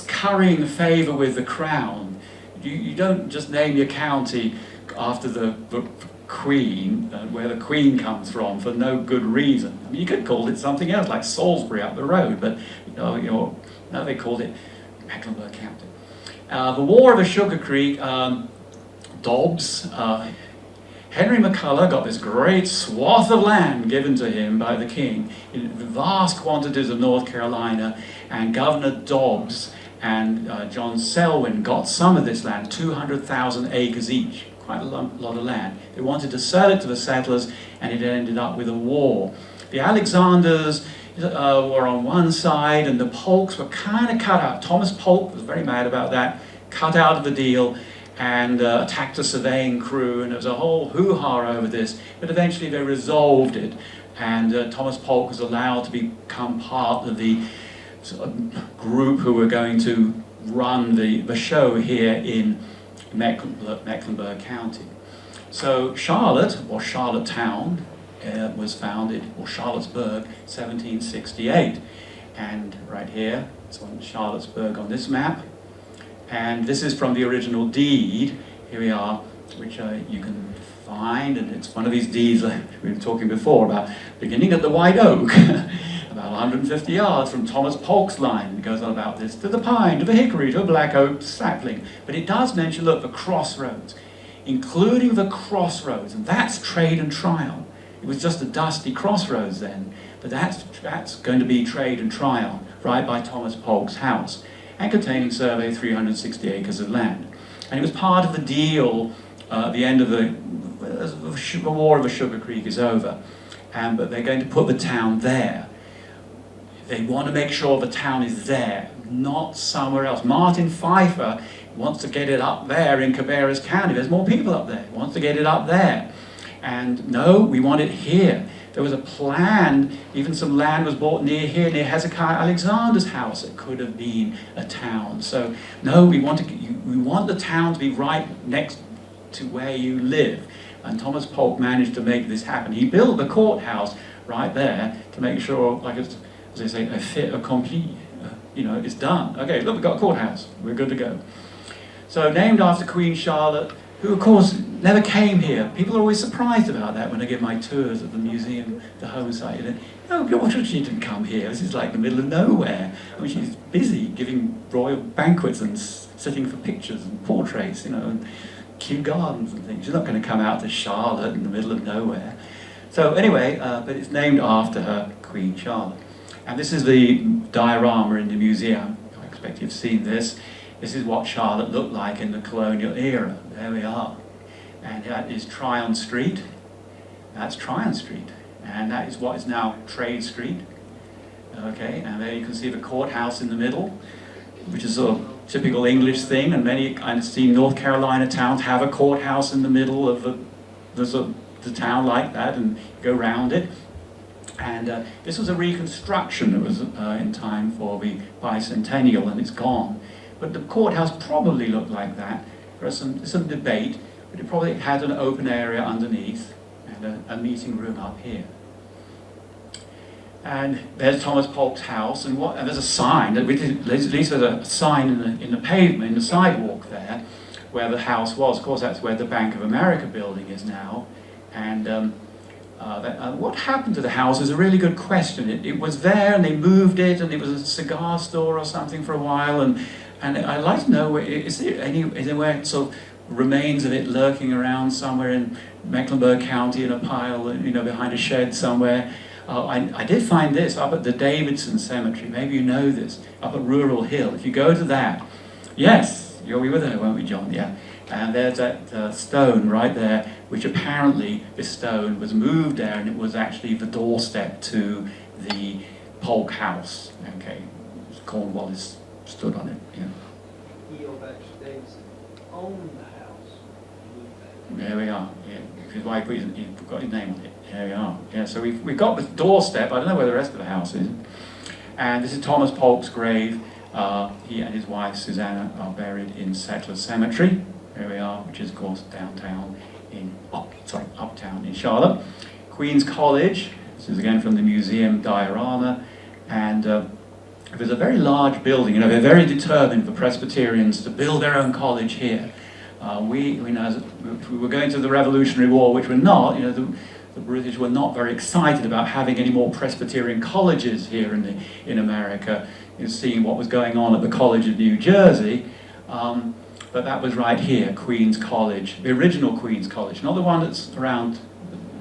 currying favor with the crown. You don't just name your county after the Queen, where the Queen comes from, for no good reason. I mean, you could call it something else, like Salisbury up the road, but no, they called it Mecklenburg County. The War of the Sugar Creek, Dobbs, Henry McCullough got this great swath of land given to him by the king in vast quantities of North Carolina, and Governor Dobbs and John Selwyn got some of this land, 200,000 acres each, quite a lot of land. They wanted to sell it to the settlers, and it ended up with a war. The Alexanders were on one side, and the Polks were kind of cut out. Thomas Polk was very mad about that, cut out of the deal, and attacked a surveying crew, and there was a whole hoo-ha over this, but eventually they resolved it, and Thomas Polk was allowed to become part of the group who were going to run the show here in Mecklenburg County. So Charlotte, or Charlottetown, was founded, or Charlottesburg, 1768. And right here, it's on Charlottesburg on this map. And this is from the original deed. Here we are, which you can find, and it's one of these deeds like we were talking before about, beginning at the White Oak, about 150 yards from Thomas Polk's line. It goes on about this, to the pine, to the hickory, to a black oak sapling. But it does mention, look, the crossroads, including the crossroads, and that's trade and trial. It was just a dusty crossroads then, but that's going to be trade and trial, right by Thomas Polk's house. and containing survey 360 acres of land. And it was part of the deal at the end of the War of the Sugar Creek is over, but they're going to put the town there. They want to make sure the town is there, not somewhere else. Martin Pfeiffer wants to get it up there in Cabarrus County. There's more people up there. He wants to get it up there. And no, we want it here. There was a plan, even some land was bought near here, near Hezekiah Alexander's house. It could have been a town. So no, we want the town to be right next to where you live. And Thomas Polk managed to make this happen. He built the courthouse right there to make sure, like as they say, a fait accompli, it's done. Okay, look, we've got a courthouse. We're good to go. So named after Queen Charlotte, who of course never came here. People are always surprised about that when I give my tours at the museum, the home site. No, she didn't come here. This is like the middle of nowhere. I mean, she's busy giving royal banquets and sitting for pictures and portraits, and Kew Gardens and things. She's not going to come out to Charlotte in the middle of nowhere. So anyway, but it's named after her, Queen Charlotte. And this is the diorama in the museum. I expect you've seen this. This is what Charlotte looked like in the colonial era. There we are. And that is Tryon Street. That's Tryon Street. And that is what is now Trade Street. Okay, and there you can see the courthouse in the middle, which is a typical English thing. And many, I've seen North Carolina towns have a courthouse in the middle of the town like that, and you go round it. And this was a reconstruction that was in time for the bicentennial, and it's gone. But the courthouse probably looked like that. There's some debate, but it probably had an open area underneath and a meeting room up here. And there's Thomas Polk's house, and there's a sign. At least there's a sign in the pavement, in the sidewalk there, where the house was. Of course, that's where the Bank of America building is now. And what happened to the house is a really good question. It was there, and they moved it, and it was a cigar store or something for a while. And I'd like to know, is there anywhere sort of remains of it lurking around somewhere in Mecklenburg County in a pile, behind a shed somewhere? I did find this up at the Davidson Cemetery. Maybe you know this, up at Rural Hill. If you go to that, yes, we were there, weren't we, John? Yeah. And there's that stone right there, which apparently this stone was moved there, and it was actually the doorstep to the Polk house. Okay, Cornwallis stood on it. Yeah. Davidson owned the house. There we are. Yeah, his wife put got his name on it. There we are. Yeah. So we've got the doorstep. I don't know where the rest of the house is. And this is Thomas Polk's grave. He and his wife Susanna are buried in Settler Cemetery. There we are, which is of course uptown in Charlotte. Queen's College. This is again from the museum diorama, and it was a very large building. They're very determined, the Presbyterians, to build their own college here. We know, if we were going to the Revolutionary War, which we're not, the British were not very excited about having any more Presbyterian colleges here in America. Seeing what was going on at the College of New Jersey. But that was right here, Queen's College, the original Queen's College, not the one that's around,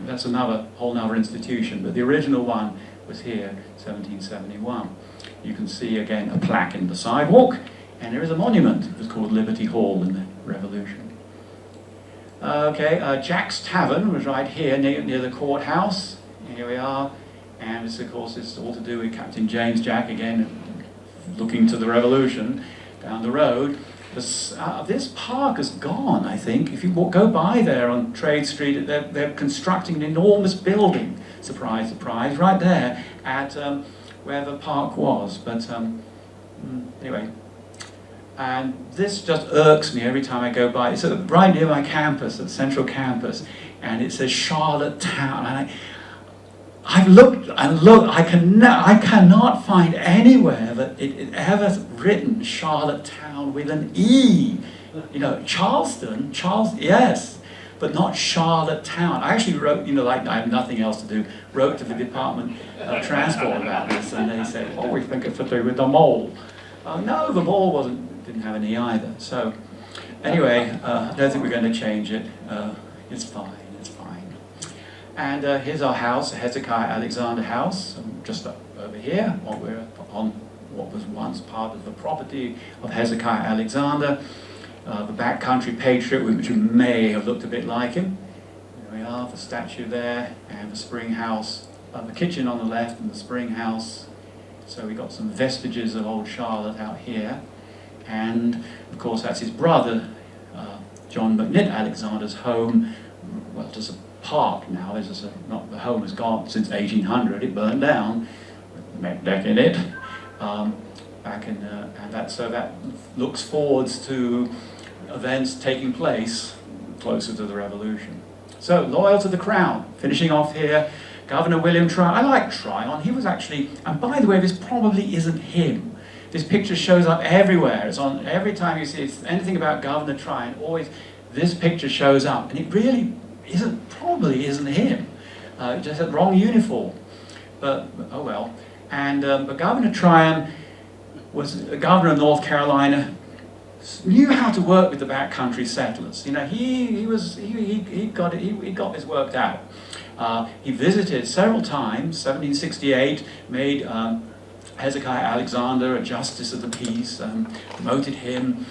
that's whole other institution, but the original one was here, 1771. You can see again a plaque in the sidewalk, and there is a monument. It was called Liberty Hall in the Revolution. Okay, Jack's Tavern was right here near the courthouse. Here we are, and this of course is all to do with Captain James Jack again, looking to the Revolution down the road. This park is gone, I think. If you go by there on Trade Street, they're constructing an enormous building, surprise, surprise, right there at where the park was. But anyway, and this just irks me every time I go by. It's right near my campus, at Central Campus, and it says Charlotte Town. And I've looked and looked. I cannot find anywhere that it ever written Charlotte Town with an E. Charleston, yes, but not Charlotte Town. I actually wrote, like I have nothing else to do, wrote to the Department of Transport about this, and they said, we think it's to do with the mall. No, the mall didn't have an E either. So anyway, I don't think we're going to change it. It's fine. And here's our house, the Hezekiah Alexander house, just up over here. We're on what was once part of the property of Hezekiah Alexander, the backcountry patriot, which may have looked a bit like him. There we are, the statue there, and the spring house, the kitchen on the left and the spring house. So we got some vestiges of old Charlotte out here. And of course that's his brother, John McNitt Alexander's home. Well, just a park now. There's just not the home has gone since 1800. It burned down, with the deck in it. Back in, and that looks forwards to events taking place closer to the Revolution. So, loyal to the crown. Finishing off here, Governor William Tryon. I like Tryon. He was actually, and by the way, this probably isn't him. This picture shows up everywhere. It's on every time you see anything about Governor Tryon. Always, this picture shows up, and it really probably isn't him. He just had the wrong uniform. But oh well. And but Governor Tryon was a governor of North Carolina. Knew how to work with the backcountry settlers. You know, he got this worked out. He visited several times. 1768 made Hezekiah Alexander a justice of the peace, promoted him,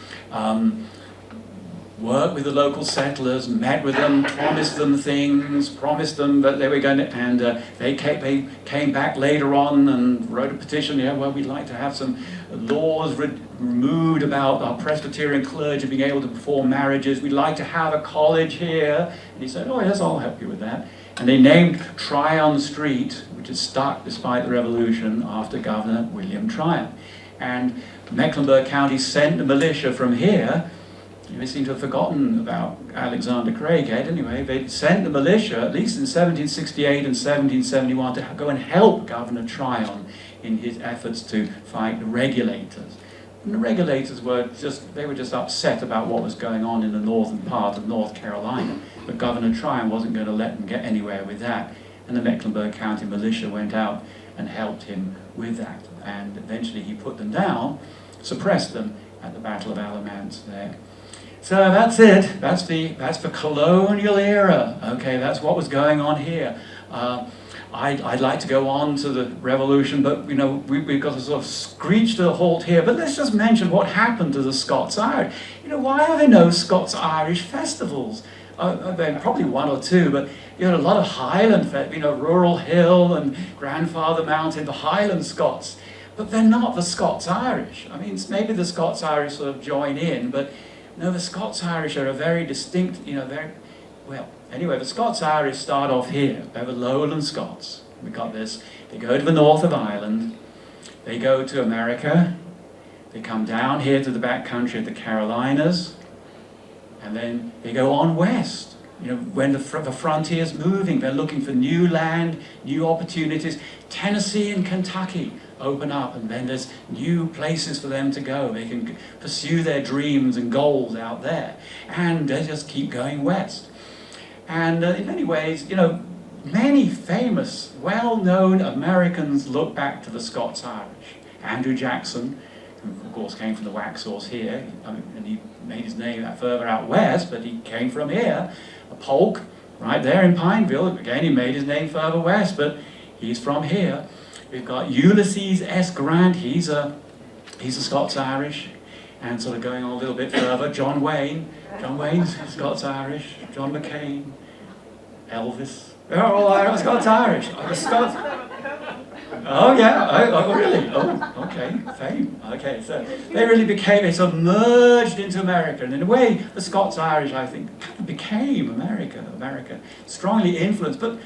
worked with the local settlers, met with them, promised them things, promised them that they were going to, and they came back later on and wrote a petition. Yeah, well, we'd like to have some laws removed about our Presbyterian clergy being able to perform marriages. We'd like to have a college here. And he said, oh yes, I'll help you with that. And they named Tryon Street, which is stuck despite the Revolution, after Governor William Tryon. And Mecklenburg County sent the militia from here. They seem to have forgotten about Alexander Craighead. Anyway, they sent the militia, at least in 1768 and 1771, to go and help Governor Tryon in his efforts to fight the regulators. And the regulators were just upset about what was going on in the northern part of North Carolina. But Governor Tryon wasn't going to let them get anywhere with that. And the Mecklenburg County militia went out and helped him with that. And eventually he put them down, suppressed them at the Battle of Alamance there. So that's it. That's the colonial era. Okay, that's what was going on here. I'd like to go on to the Revolution, but you know we've got to sort of screech to a halt here. But let's just mention what happened to the Scots-Irish. You know, why are there no Scots-Irish festivals? There are probably one or two, but you know a lot of Highland, Rural Hill and Grandfather Mountain, the Highland Scots. But they're not the Scots-Irish. I mean, maybe the Scots-Irish sort of join in, but no, the Scots-Irish are a very distinct, anyway, the Scots-Irish start off here. They're the lowland Scots. We got this. They go to the north of Ireland. They go to America. They come down here to the back country of the Carolinas. And then they go on west. You know, when the frontier's moving, they're looking for new land, new opportunities. Tennessee and Kentucky open up, and then there's new places for them to go. They can pursue their dreams and goals out there. And they just keep going west. And in many ways, you know, many famous, well-known Americans look back to the Scots-Irish. Andrew Jackson, who of course came from the Waxhaws here, and he made his name further out west, but he came from here. A Polk, right there in Pineville, again he made his name further west, but he's from here. We've got Ulysses S. Grant, he's a Scots-Irish, and sort of going on a little bit further, John Wayne's Scots-Irish, John McCain, Elvis, they're all Scots-Irish. Oh yeah, oh really? Oh, okay, fame. Okay, so they really became, they sort of merged into America, and in a way, the Scots-Irish, I think, kind of became America, strongly influenced, but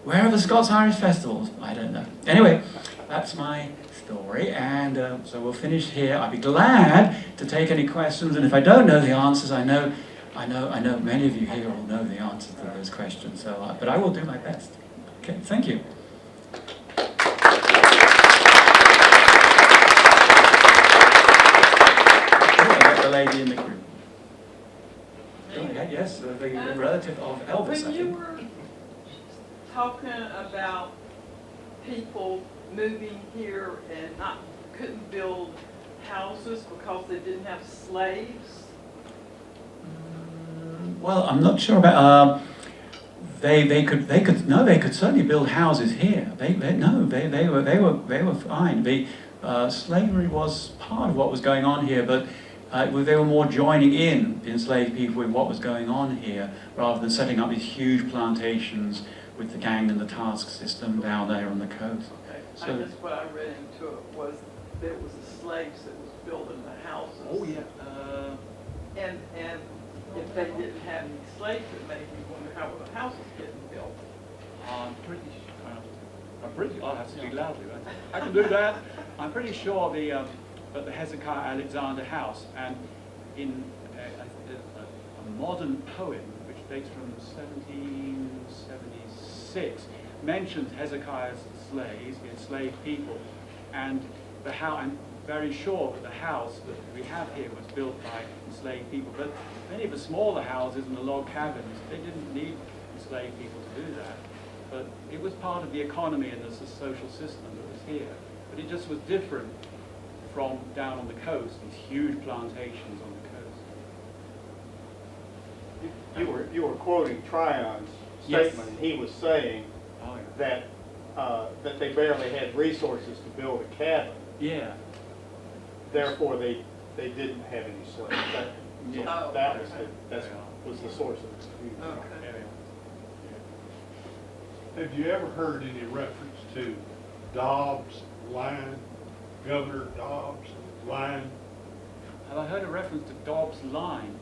where are the Scots-Irish festivals? I don't know. Anyway, that's my story, and so we'll finish here. I'd be glad to take any questions, and if I don't know the answers, I know many of you here will know the answers to those questions, so, but I will do my best. Okay, thank you. The lady in the group. Yes, the relative of Elvis, I When you think. were talking about people moving here and couldn't build houses because they didn't have slaves. Well, I'm not sure about. They could certainly build houses here. They were fine. slavery was part of what was going on here, but they were more joining in the enslaved people with what was going on here, rather than setting up these huge plantations with the gang and the task system down there on the coast. Okay, So- I guess what I read into it was there was the slaves that was building the houses. Oh, yeah. And if they didn't have any slaves, it made me wonder how were the houses getting built. I'll have to speak loudly, right? I can do that. I'm pretty sure that the Hezekiah Alexander house, and in a modern poem which dates from 1776, mentions Hezekiah's slaves, the enslaved people, and the house. I'm very sure that the house that we have here was built by enslaved people. But many of the smaller houses and the log cabins, they didn't need enslaved people to do that. But it was part of the economy and the social system that was here. But it just was different from down on the coast, these huge plantations on the coast. You were quoting Tryon's Yes. statement, and he was saying Oh, that they barely had resources to build a cabin. yeah. Therefore, they didn't have any slaves. Yeah. Oh, That okay. was the source of the confusion. Okay. Have you ever heard any reference to Dobbs line, Governor Dobbs line? Have I heard a reference to Dobbs line?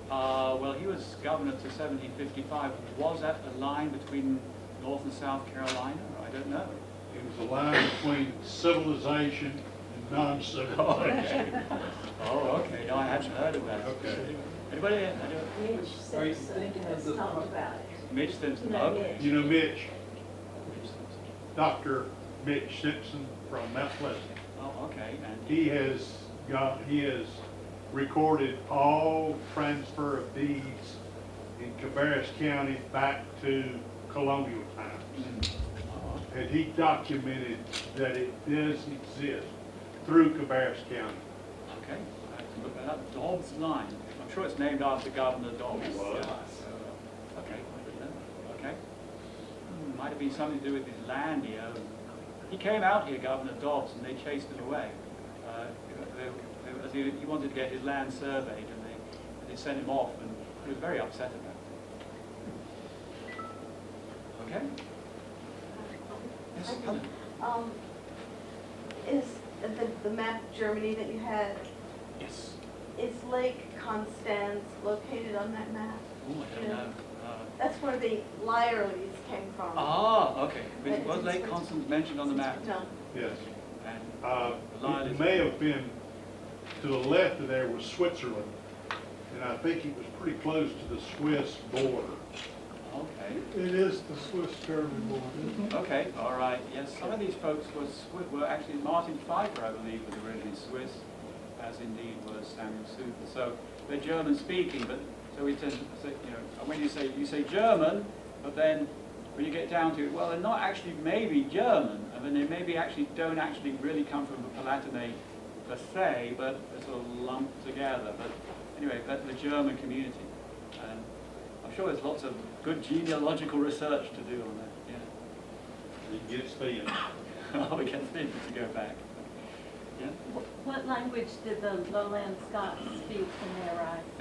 Well, he was governor to 1755. Was that a line between North and South Carolina? I don't know. It was a line between civilization and non-civilization. Oh, okay. No, I hadn't heard of that. Okay. Anybody? Mitch Simpson has talked about it. Mitch Simpson. No, Okay. Mitch. You know Mitch, Dr. Mitch Simpson from Mount Pleasant. Oh, okay. And He has recorded all transfer of deeds in Cabarrus County back to colonial times. Oh, And he documented that it does exist through Cabarrus County. okay. I have to look that up. Dobbs line. I'm sure it's named after Governor Dobbs. It was. Yeah. Okay. I didn't know. Okay. Might have been something to do with his land he owned. He came out here, Governor Dobbs, and they chased him away. He wanted to get his land surveyed, and they sent him off, and he was very upset about it. Okay? Yes, Helen? Is the map of Germany that you had, Yes. is Lake Constance located on that map? Oh, I don't know. That's where the Lyerlies came from. Okay. Was Lake Constance mentioned on the map? No. Yes. And It may have been, to the left of there was Switzerland, and I think it was pretty close to the Swiss border. Okay. It is the Swiss-German border. Okay, all right. Yes, some of these folks were actually, Martin Pfeiffer, I believe, was originally Swiss, as indeed was Samuel Suter. So they're German speaking, but so we tend to say, when you say German, but then when you get down to it, well, they're not actually maybe German. I mean, they maybe actually don't actually really come from the Palatinate per se, but they're sort of lumped together. But anyway, that's the German community. And I'm sure there's lots of good genealogical research to do on that, yeah. It gets thin. Oh, we can think to go back. Yeah. What language did the lowland Scots speak when they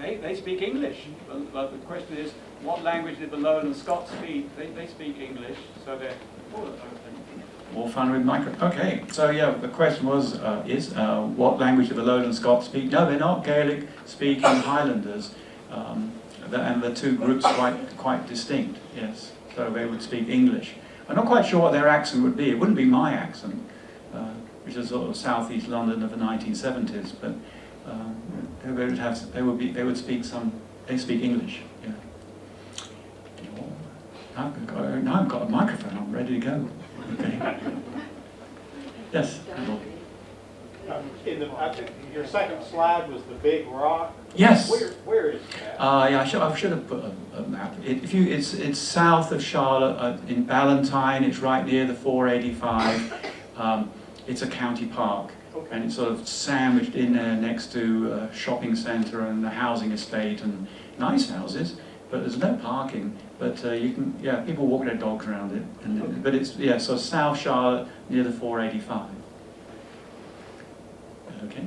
arrived? They speak English, but the question is, what language did the lowland Scots speak? They speak English, so they're more fun with micro. Okay, so yeah, the question was, what language do the lowland Scots speak? No, they're not Gaelic-speaking Highlanders, and the two groups quite distinct. Yes, so they would speak English. I'm not quite sure what their accent would be. It wouldn't be my accent, which is sort of southeast London of the 1970s, but they speak English. Yeah. Now I've got a microphone. I'm ready to go. Okay. Yes. I think your second slide was the big rock. Yes. Where is that? Yeah, I should have put a map. It's south of Charlotte, in Ballantyne. It's right near the 485. It's a county park, and it's sort of sandwiched in there next to a shopping centre and a housing estate and nice houses. But there's no parking. But you can, people walk their dogs around it. But it's so South Charlotte near the 485. Okay.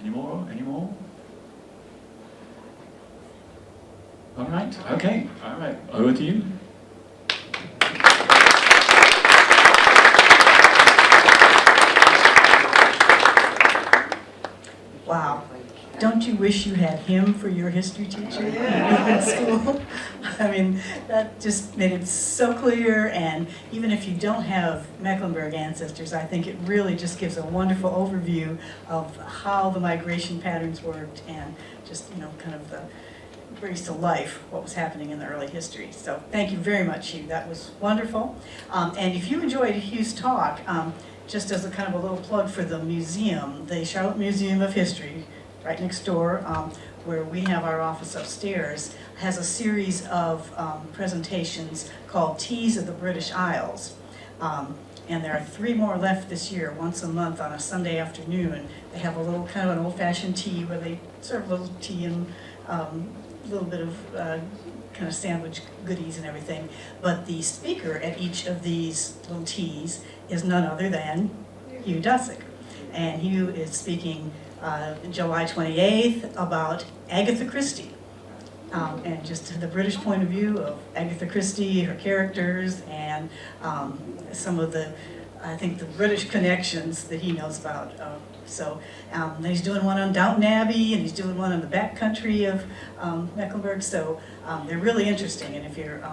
Any more? Any more? All right. Okay. All right. Over to you. Wow. Don't you wish you had him for your history teacher in school? I mean, that just made it so clear, and even if you don't have Mecklenburg ancestors, I think it really just gives a wonderful overview of how the migration patterns worked and just, you know, kind of brings to life what was happening in the early history. So thank you very much, Hugh. That was wonderful. And if you enjoyed Hugh's talk, just as a kind of a little plug for the museum, the Charlotte Museum of History, right next door, where we have our office upstairs, has a series of presentations called Teas of the British Isles. And there are 3 more left this year, once a month on a Sunday afternoon. They have a little kind of an old-fashioned tea where they serve a little tea and a little bit of kind of sandwich goodies and everything. But the speaker at each of these little teas is none other than Hugh Dust. And Hugh is speaking July 28th about Agatha Christie. And just the British point of view of Agatha Christie, her characters, and some of the, I think, the British connections that he knows about. He's doing one on Downton Abbey, and he's doing one on the back country of Mecklenburg. So they're really interesting, and if you're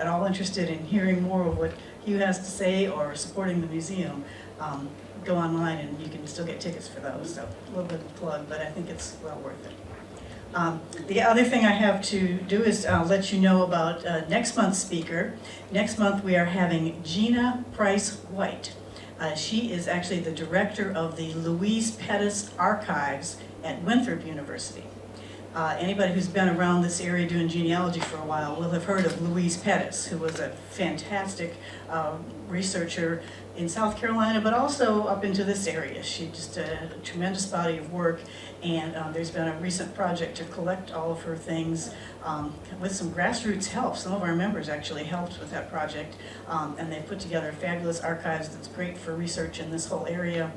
at all interested in hearing more of what Hugh has to say or supporting the museum, go online and you can still get tickets for those. So a little bit of a plug, but I think it's well worth it. The other thing I have to do is let you know about next month's speaker. Next month we are having Gina Price White. She is actually the director of the Louise Pettis Archives at Winthrop University. Anybody who's been around this area doing genealogy for a while will have heard of Louise Pettis, who was a fantastic researcher in South Carolina, but also up into this area. She just did a tremendous body of work, and there's been a recent project to collect all of her things with some grassroots help. Some of our members actually helped with that project, and they put together fabulous archives that's great for research in this whole area.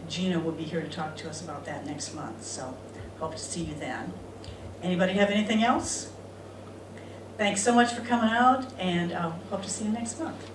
Gina will be here to talk to us about that next month, so hope to see you then. Anybody have anything else? Thanks so much for coming out, and hope to see you next month.